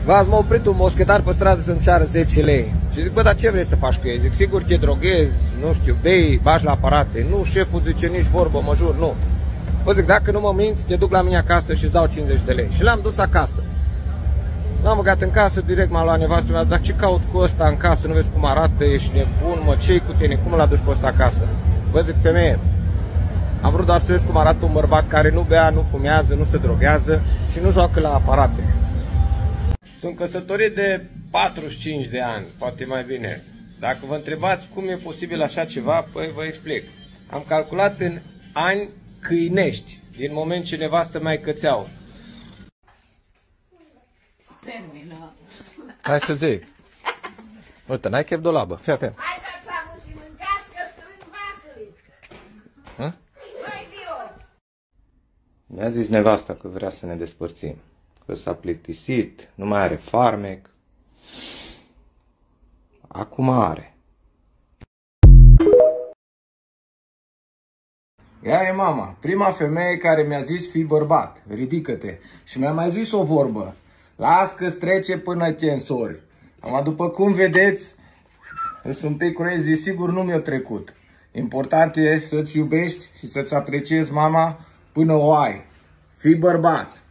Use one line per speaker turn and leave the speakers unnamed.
V-ați m-a oprit un moschetar pe stradă să-mi ceară 10 lei. Și zic, bă, dar ce vrei să faci cu ei? Zic, sigur te droghezi, nu știu, bei, bași la aparate. Nu, șeful zice, nici vorbă, mă jur, nu. Bă, zic, dacă nu mă minți, te duc la mine acasă și îți dau 50 de lei. Și l-am dus acasă. L-am băgat în casă, direct m-a luat nevastă mea, dar ce caut cu ăsta în casă? Nu vezi cum arată, ești nebun, mă, ce-i cu tine? Cum l-aduci pe ăsta acasă? Bă, zic, femeie, am vrut doar să vezi cum arată un bărbat care nu bea, nu fumează, nu se droghează și nu joacă la aparate. Sunt căsătorit de 45 de ani, poate mai bine. Dacă vă întrebați cum e posibil așa ceva, păi vă explic. Am calculat în ani câinești, din moment ce nevastă mai cățeau.
Termină.
Hai să zic. Uite, n-ai chef de o labă, fii atent.
Hai să țamă și mâncați că strâng vasele.
Mi-a zis nevasta că vrea să ne despărțim. Că s-a plictisit, nu mai are farmec. Acum are. Ea e mama, prima femeie care mi-a zis fii bărbat, ridică-te. Și mi-a mai zis o vorbă, las că-ți trece până te însori. Acum, după cum vedeți, sunt un pic crazy, sigur nu mi-a trecut. Important e să-ți iubești și să-ți apreciezi mama până o ai. Fii bărbat!